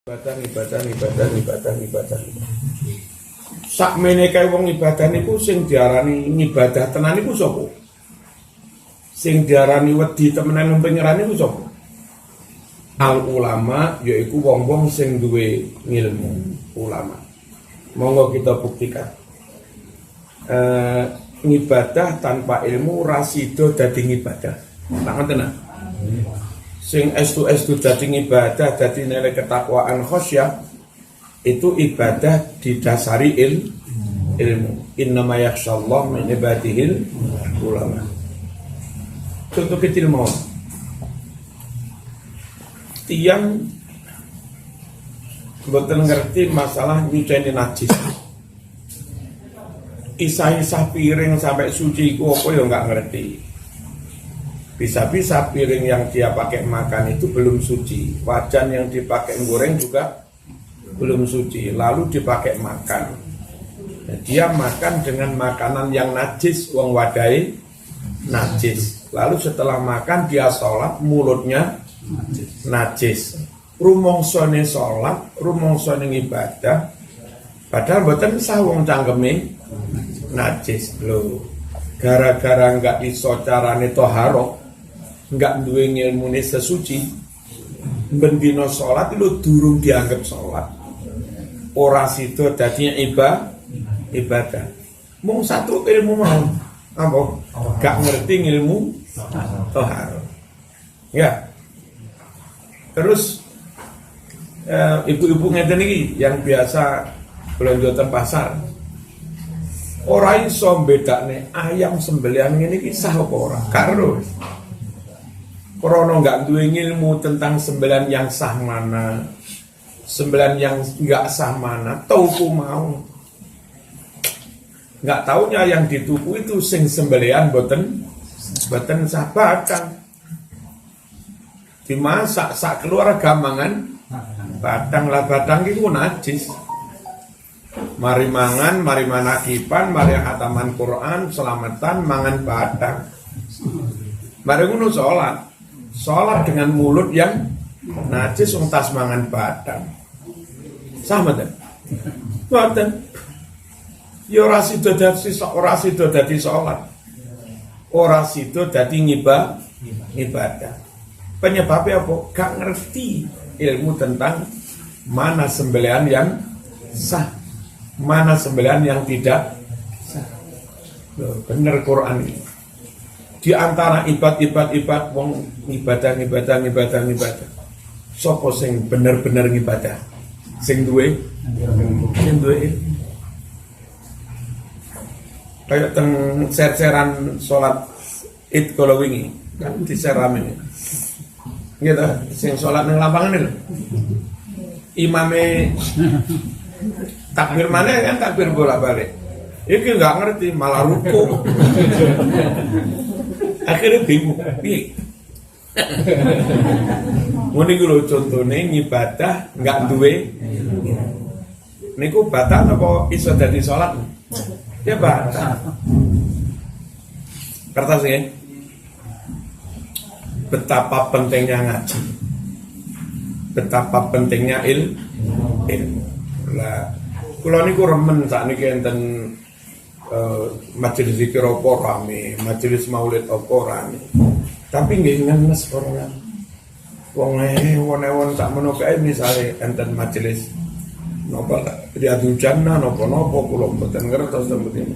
Ibadah. Sakmene kae wong ibadah niku sing diarani ngibadah tenan niku sapa? Sing diarani wedi temenan pengiran niku sapa? Al ulama yaiku wong-wong sing duwe ngilmu, ulama. Monggo kita buktikan. Ngibadah tanpa ilmu rasido dadi ngibadah. Tak ngoten. Sing estu dadi ibadah, dadi nilai ketakwaan khosyah itu ibadah didasari ilmu. Innama yakhshallah min ibadihil ulama. Contoh kecil mau. Tiang mboten ngerti masalah nyuceni najis. Isah-isah piring sampai suci iku apa ya enggak ngerti. Bisa-bisa piring yang dia pakai makan itu belum suci, wajan yang dipakai goreng juga belum suci, lalu dipakai makan. Nah, dia makan dengan makanan yang najis, wong wadai najis. Lalu setelah makan dia sholat, mulutnya najis. Rumongsone sholat, rumongsone ibadah, padahal boten sah wong cangkeme najis lho. Gara-gara enggak iso carane toharoh, enggak duwe ilmune sesuci, bendino sholat itu durung dianggap sholat, ora sida dadinya ibadah. Mung satu ilmu mau apa? Gak ngerti ilmu tohar. Ya. Terus ibu-ibu ngeten iki yang biasa belanja teng pasar, ora iso mbedakne ayam sembelihan ngene iki sah apa ora? Karo Krono nggak duwe ilmu tentang sembelihan yang sah mana, sembelihan yang nggak sah mana, tuku mau. Nggak taunya yang dituku itu sing sembelihan boten sah batang. Dimasak sak keluarga mangan batang lah, batang itu najis. Mari mangan, mari manakipan, mari khataman Quran, selamatan mangan batang. Mari ngono sholat dengan mulut yang najis untas mangan batang. Sama dan boten. Ya ora sida dadi sholat. Ora sida dadi ibadah. Penyebabnya apa? Gak ngerti ilmu tentang mana sembelihan yang sah, mana sembelihan yang tidak sah. Bener Quran ini. Di antara ibad wong ibadah. Sopo sing bener-bener ibadah? Sing duwe kayak teng ser-seran salat Id kala wingi kan diserame. Gitu, sing salat nang lapangan lho. Imame takbir mana kan takbir bolak-balik. Iki enggak ngerti malah ruku. Akhirnya bingung, piye? Ngono iku lho contone ngibadah enggak duwe. Niku batal apa iso dadi salat? Ya batal. Kertas ya. Betapa pentingnya ngaji. Betapa pentingnya ilmu. Lah kula niku remen sakniki enten majelis zikir apa rame, majelis maulid apa rame. Tapi nggih ngenes orang wong ewon tak menoke misale enten majelis napa Riyadhul Jannah napa kula mboten ngertos tempat ini.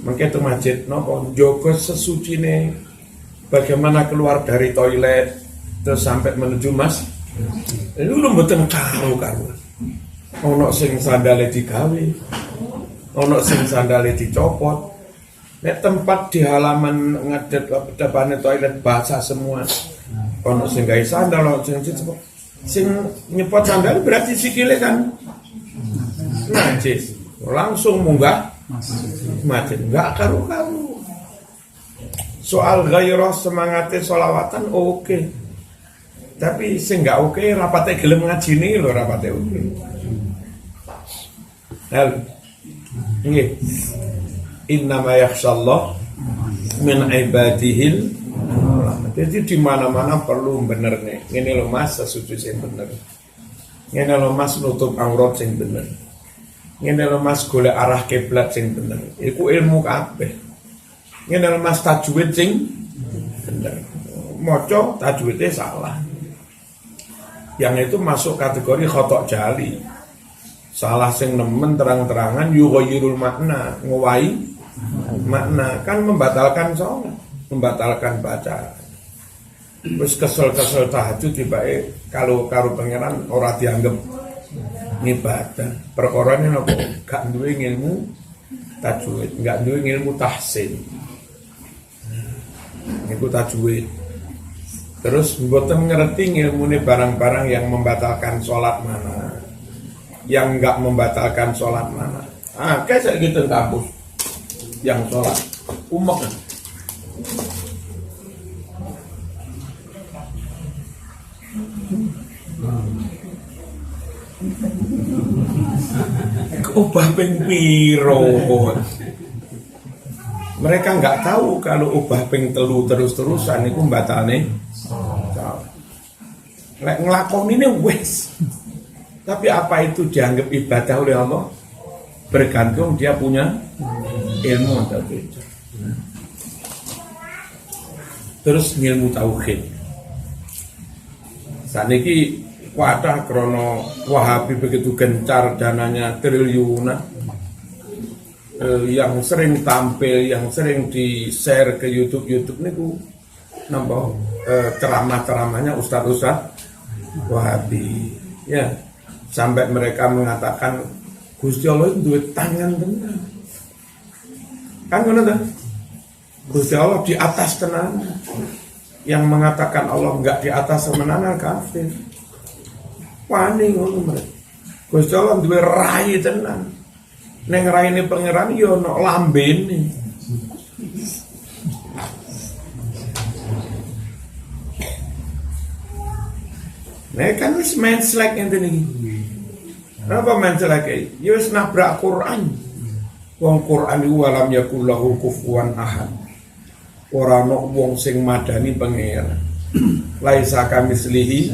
Mengke itu masjid napa njogo sesucine bagaimana keluar dari toilet terus sampai menuju itu lho mboten karo. Ono sing sandale digawe, ono sing sandale dicopot. Nek tempat di halaman ngadep depane toilet basah semua. Ono sing gawe sandal, ono sing nyepot sandal berarti sikile kan najis. Langsung munggah masjid. Enggak karu-karu. Soal gairah semangate sholawatan oke. Tapi sing enggak oke rapate gelem ngajine lho rapate oke. Nggih. Innama yakhshallah min ibadihil ulama. Jadi di mana-mana perlu bener nih. Ngene lho Mas, sesuci sing bener. Ngene lho Mas nutup aurat sing bener. Ngene lho Mas golek arah kiblat sing bener. Iku ilmu kabeh. Ngene lho Mas tajwid sing bener. Maca tajwidnya salah. Yang itu masuk kategori khotok jali. Salah sing nemen terang-terangan yughayyirul makna, ngowahi makna, kan membatalkan sholat, membatalkan bacaan. Terus kesel-kesel tahajud tiba-tiba kalau karo pangeran ora dianggap ibadah. Perkorane nopo gak duwe ilmu tajwid, gak duwe ilmu tahsin. Niku tajwid. Terus mboten ngerti ilmune barang-barang yang membatalkan sholat mana, yang enggak membatalkan sholat mana. Kayak saya gitu kampus yang sholat umek. Ubah ping piro. Mereka nggak tahu kalau ubah ping telu terus-terusan itu batalne. Lek nglakoni ini wis. Tapi apa itu dianggap ibadah oleh Allah? Bergantung dia punya ilmu atau tidak. Terus ilmu tauhid. Saniki wadah krono Wahabi begitu gencar dananya triliunan, yang sering tampil, yang sering di share ke YouTube niku nambah ceramah-ceramahnya ustadz Wahabi, ya sampai mereka mengatakan Gusti Allah itu duwe tangan tenan, kan ngono ta? Gusti Allah di atas tenan. Yang mengatakan Allah enggak di atas tenanan kafir. Wani ngono mereka. Gusti Allah duwe rai tenan. Ning raine pangeran yo ono lambene. Nek kan wis menslek ngene iki. Napa menslek? Ya wis nabrak Quran. Wong Quran iku alam yakul lahu kufuwan ahad. Ora ono wong sing madani pangeran. Laisa kamislihi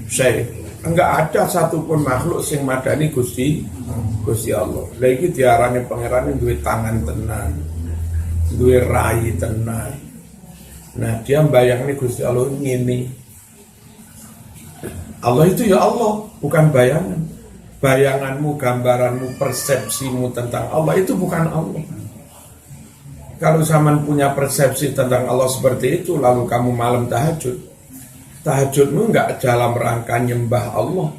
syai'. Enggak ada satupun makhluk sing madani Gusti Allah. Lha iki diarani pangeran duwe tangan tenan. Duwe rai tenan. Nah, dia mbayangni Gusti Allah ngene. Allah itu ya Allah, bukan bayangan. Bayanganmu, gambaranmu, persepsimu tentang Allah itu bukan Allah. Kalau zaman punya persepsi tentang Allah seperti itu, lalu kamu malam tahajud, tahajudmu enggak dalam rangka nyembah Allah,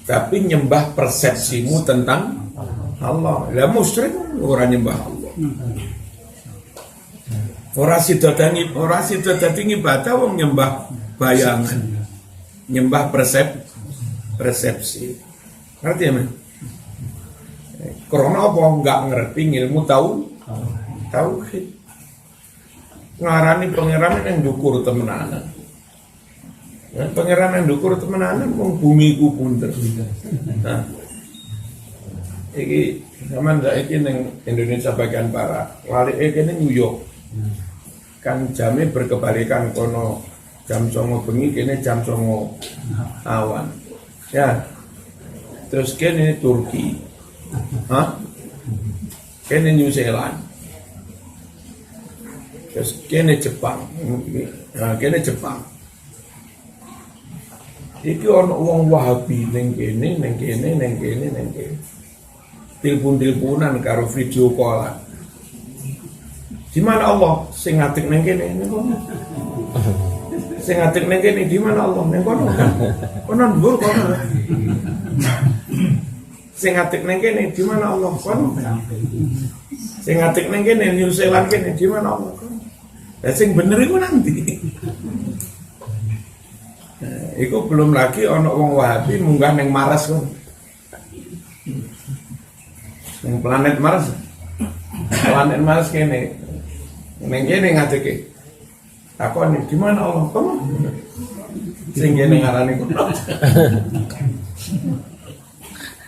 tapi nyembah persepsimu tentang Allah. Lah musyrik orang nyembah Allah. Orang sida dadi ibadah wong nyembah bayangan, nyembah persepsi. Ngerti ya, men? Karena apa enggak ngerti ilmu tauhid. Ngarani pangeran yang dukur temenanan. Pangeran yang dukur temenanan wong bumi ku punter. Nah. Iki zaman saiki ning Indonesia bagian barat, lari kene New York. Kan jamnya berkebalikan, kono jam 09.00 bengi kene jam 09.00 awan. Ya. Terus kene Turki. Kene New Zealand. Terus kene Jepang. Nah, kene Jepang. Iki ono wong Wahabi ning kene. Telepon-teleponan karo video callan. Di mana Allah sing ngatik ning kene? Sing ngatik ning kene di mana Allah? Ning kono. Kono dhuwur kono. Sing ngatik ning kene di mana Allah? Kono. Sing ngatik ning kene New Zealand kene di mana Allah? Kono. Lah sing bener iku nanti. Iku belum lagi ono wong Wahabi munggah ning Mars kon. Ning planet Mars. Planet Mars kene. Ning kene ngateke. Takon di mana Allah? Kono. Sing kene ngarani kono.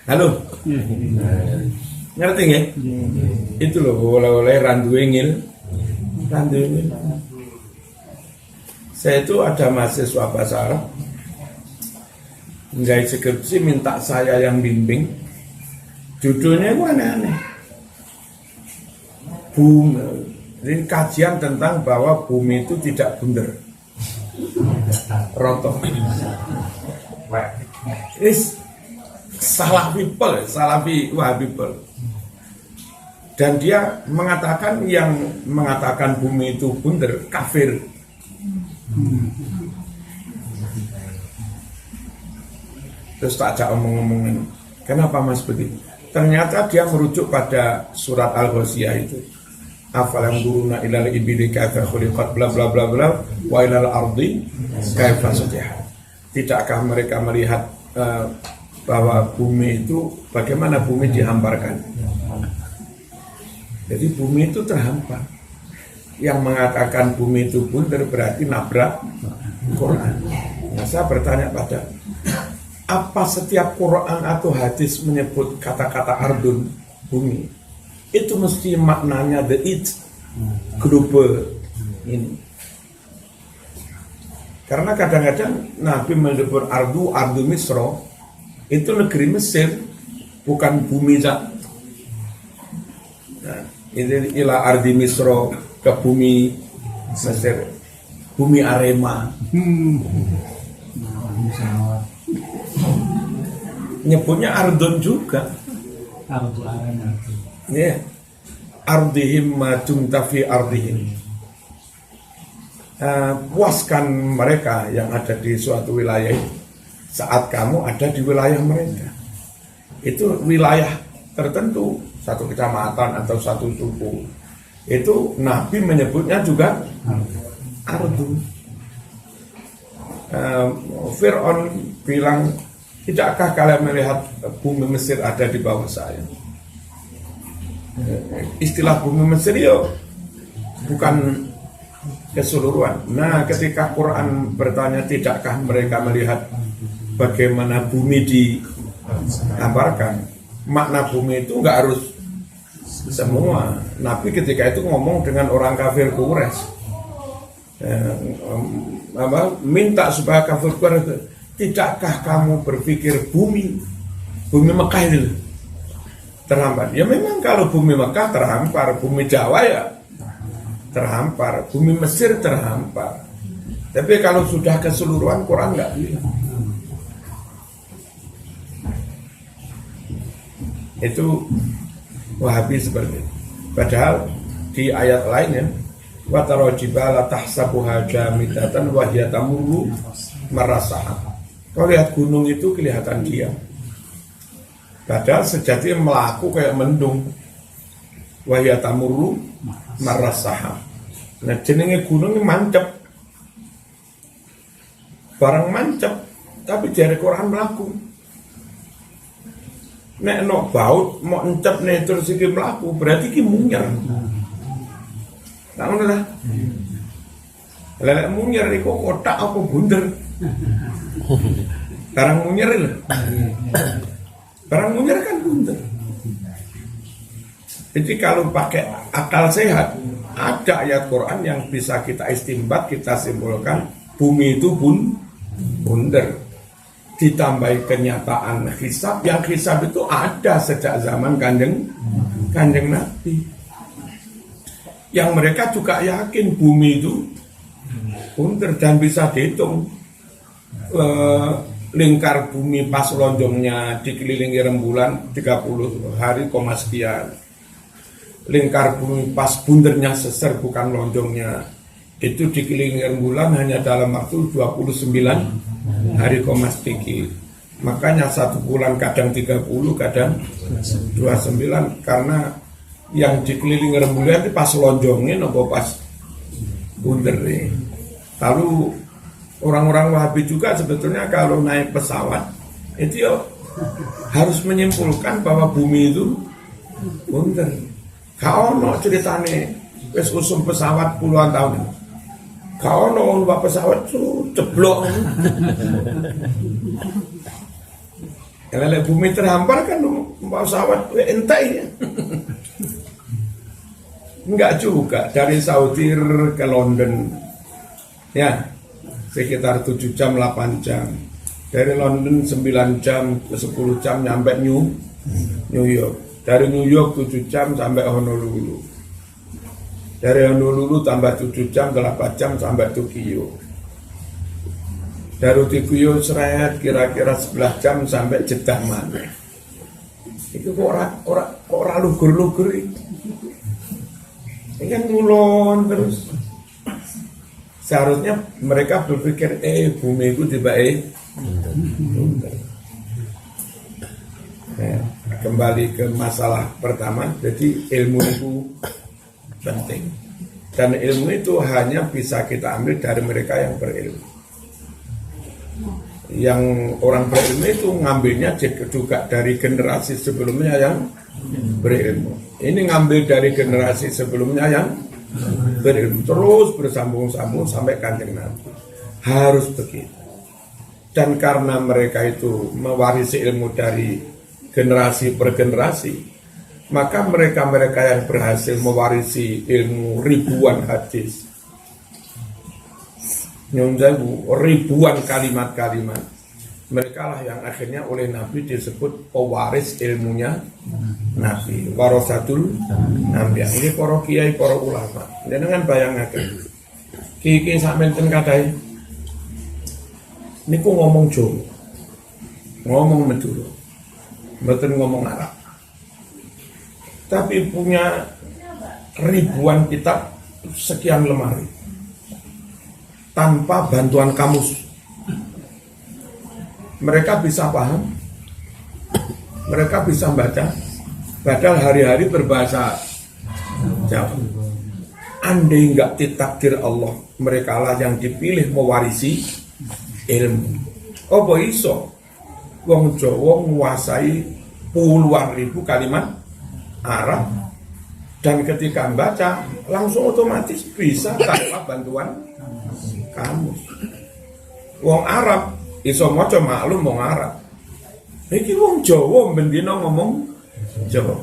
Halo. Ngerti nggih? Itu loh oleh-oleh randuwe ngil. Saya itu ada mahasiswa bahasa Arab. nggak skripsi minta saya yang bimbing, judulnya itu aneh-aneh. Bumi, ini kajian tentang bahwa bumi itu tidak bundar, roto. Ini salah people. Dan dia mengatakan yang mengatakan bumi itu bundar kafir. Terus tak ajak omong-omongin, kenapa mas begitu? Ternyata dia merujuk pada surat Al-Ghasyiyah itu. Afalam duruna ilal ibili kaifa khuliqat bla bla bla bla wa ilal ardi kaifa sutihat. Tidakkah mereka melihat bahwa bumi itu bagaimana bumi dihamparkan? Jadi bumi itu terhampar. Yang mengatakan bumi itu bundar berarti nabrak Quran. Nah, saya bertanya pada apa setiap Quran atau hadis menyebut kata-kata ardun bumi itu mesti maknanya the it global ini. Karena kadang-kadang Nabi menyebut ardu Misro itu negeri Mesir, bukan bumi Nah, ini ila ardi Misro ke bumi Mesir, bumi Arema. Nyebutnya ardun juga. Ardu Arema. Ya, ardihim ma dumta fi ardihim. Puaskan mereka yang ada di suatu wilayah saat kamu ada di wilayah mereka. Itu wilayah tertentu, satu kecamatan atau satu suku. Itu Nabi menyebutnya juga ardu. Fir'aun bilang, tidakkah kalian melihat bumi Mesir ada di bawah saya? Istilah bumi Mesir itu bukan keseluruhan. Nah, ketika Quran bertanya tidakkah mereka melihat bagaimana bumi dihamparkan, makna bumi itu nggak harus semua. Nabi ketika itu ngomong dengan orang kafir Quraisy, minta supaya kafir Quraisy, tidakkah kamu berpikir bumi Mekah itu terhampar? Ya memang kalau bumi Mekah terhampar, bumi Jawa ya terhampar, bumi Mesir terhampar. Tapi kalau sudah keseluruhan Quran nggak bilang. Itu Wahabi seperti itu. Padahal di ayat lainnya wa tara jibala tahsabuha jamidatan wa hiya tamurru marrasaha. Kalau lihat gunung itu kelihatan diam. Padahal sejatinya melaku kayak mendung. Wahya tamurru marrasaha. Nah jenenge gunung ini mancep. Barang mancep, tapi jari Quran melaku. Nek no baut mau encep nih terus iki melaku, berarti iki munyer. Tak ngono ta? Lelek munyer iku kotak apa bunder? Barang munyer lho. Barang munyer kan bunder. Jadi kalau pakai akal sehat, ada ayat Quran yang bisa kita istimbat, kita simpulkan bumi itu bunder. Ditambahi kenyataan hisab, yang hisab itu ada sejak zaman kanjeng Nabi. Yang mereka juga yakin bumi itu bunder dan bisa dihitung. Lingkar bumi pas lonjongnya dikelilingi rembulan 30 hari, sekian. Lingkar bumi pas bundernya seser bukan lonjongnya itu dikelilingi rembulan hanya dalam waktu 29 hari, sedikit. Makanya satu bulan kadang 30, kadang 29, karena yang dikelilingi rembulan itu pas lonjongnya nopo pas bunder. Lalu orang-orang Wahabi juga sebetulnya kalau naik pesawat itu ya harus menyimpulkan bahwa bumi itu bunder. Kau no ceritane wis usum pesawat puluhan tahun. Kau no numpak pesawat tuh ceblok. Kalau bumi terhampar kan numpak pesawat entai. Enggak juga, dari Saudi ke London ya sekitar 7 jam 8 jam. Dari London 9 jam ke 10 jam nyampe New York. Dari New York 7 jam sampai Honolulu. Dari Honolulu tambah 7 jam 8 jam sampai Tokyo. Dari Tokyo seret kira-kira 11 jam sampai Jeddah mana. Itu kok ora lugur-lugur itu. Ini kan ngulon terus. Seharusnya mereka berpikir bumi itu tiba-tiba kembali ke masalah pertama. Jadi ilmu itu penting, dan ilmu itu hanya bisa kita ambil dari mereka yang berilmu. Yang orang berilmu itu ngambilnya juga dari generasi sebelumnya yang berilmu. Ini ngambil dari generasi sebelumnya yang berilmu, terus bersambung-sambung sampai Kanjeng Nabi. Harus begitu. Dan karena mereka itu mewarisi ilmu dari generasi per generasi, maka mereka-mereka yang berhasil mewarisi ilmu ribuan hadis, ribuan kalimat-kalimat, mereka lah yang akhirnya oleh Nabi disebut pewaris ilmunya Nabi, warasatul anbiya. Ini para kiai, para ulama. Jangan bayangkan kiai sakmenten kathah niku ngomong Jawa, ngomong Madura, mboten ngomong Arab. Tapi punya ribuan kitab, sekian lemari, tanpa bantuan kamus. Mereka bisa paham, mereka bisa baca, padahal hari-hari berbahasa Jawa. Andai enggak ditakdir Allah, mereka lah yang dipilih mewarisi ilmu. Apa iso wong Jawa menguasai puluhan ribu kalimat Arab, dan ketika membaca langsung otomatis bisa tanpa bantuan kamus. Wong Arab iso maca maklum wong Arab. Iki wong Jawa bendina ngomong Jawa.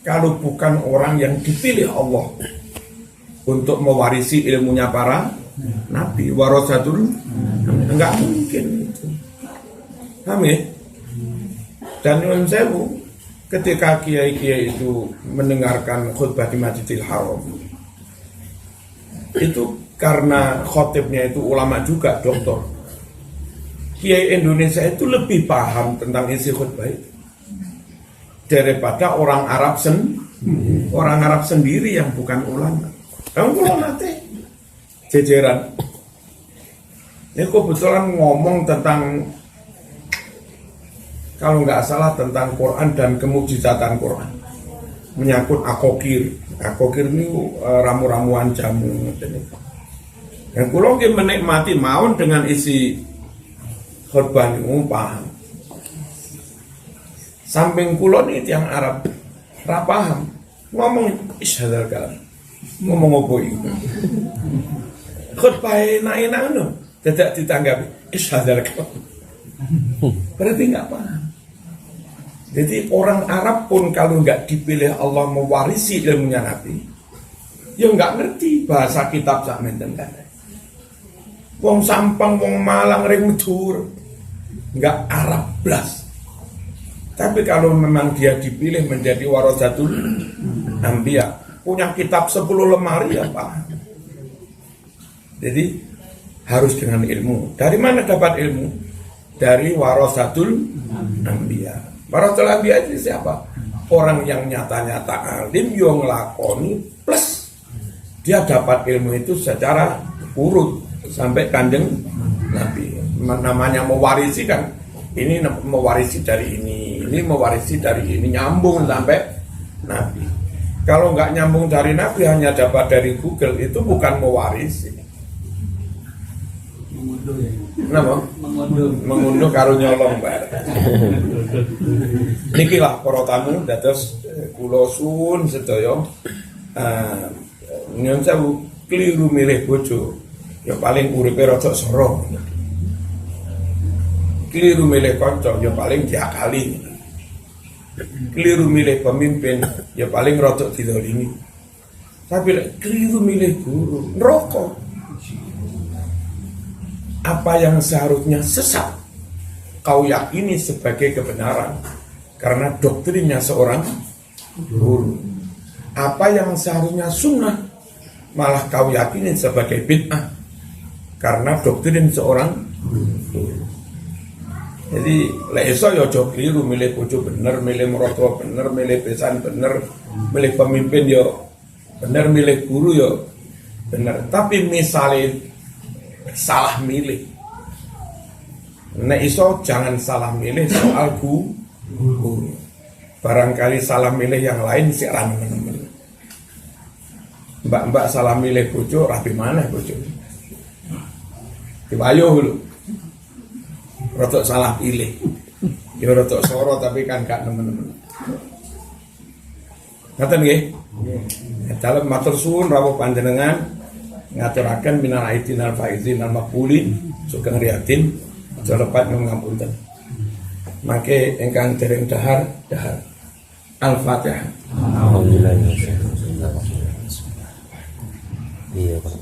Kalau bukan orang yang dipilih Allah untuk mewarisi ilmunya para nabi, warasatul, enggak mungkin itu. Paham ya? Dan Imam Sewu ketika kiai-kiai itu mendengarkan khutbah di Masjidil Haram, itu karena khotibnya itu ulama juga, doktor. Kiai Indonesia itu lebih paham tentang isi khutbah itu daripada orang Arab sendiri yang bukan ulama. Kamu kalau nanti jejeran ini kebetulan ngomong tentang, kalau nggak salah, tentang Quran dan kemujizatan Quran, menyangkut akokir. Akokir ini ramu-ramuan jamu. Dan kalau kita menikmati mawon dengan isi khutbah ini paham. Samping kulon itu yang Arab rapaham ngomong isyadar kalam, ngomong apa itu khutbah enak-enak no, tidak ditanggapi isyadar kalam, berarti nggak paham. Jadi orang Arab pun kalau nggak dipilih Allah mewarisi ilmunya Nabi, ya nggak ngerti bahasa kitab sakmenten kan. Wong Sampang, wong Malang, ring Medur, nggak Arab blas. Tapi kalau memang dia dipilih menjadi warasatul anbiya, punya kitab 10 lemari ya Pak. Jadi harus dengan ilmu. Dari mana dapat ilmu? Dari warasatul anbiya. Warasatul anbiya itu siapa? Orang yang nyata-nyata alim, yang ngelakoni, plus dia dapat ilmu itu secara urut sampai Kanjeng Nabi. Namanya mewarisi kan, ini mewarisi dari ini mewarisi dari ini, nyambung sampai Nabi. Kalau nggak nyambung dari Nabi, hanya dapat dari Google, itu bukan mewarisi. Mengunduh ya. Kenapa? Mengunduh karo nyolong bar. Niki lah para tamu dados kula suwun sedaya nyuwun sewu kliru milih bojo. Ya paling uripe rada soro. Keliru milih kanca ya paling diakali. Keliru milih pemimpin ya paling rada didolimi. Tapi keliru milih guru, neraka. Apa yang seharusnya sesat kau yakini sebagai kebenaran karena doktrinnya seorang guru. Apa yang seharusnya sunnah malah kau yakini sebagai bid'ah karena doktrin seorang guru. Jadi lek iso ya aja keliru, milih bojo bener, milih mertua bener, milih besan bener, milih pemimpin ya bener, milih guru ya bener. Tapi misalnya salah milih, nek iso jangan salah milih soal guru. Barangkali salah milih yang lain sih nemen-nemen. Mbak-mbak salah milih bojo, rapi mana bojo? Dibayuh dulu. Rotok salah pilih. Ya rotok soro tapi kan gak nemen-nemen. Ngaten nggih? Dalam matur suwun rawuh panjenengan ngaturaken minal aidin al faizin al maqbulin sugeng riyatin aja lepat ngapunten. Mangke ingkang dereng dahar. Al-Fatihah. Alhamdulillah. Iya, Pak.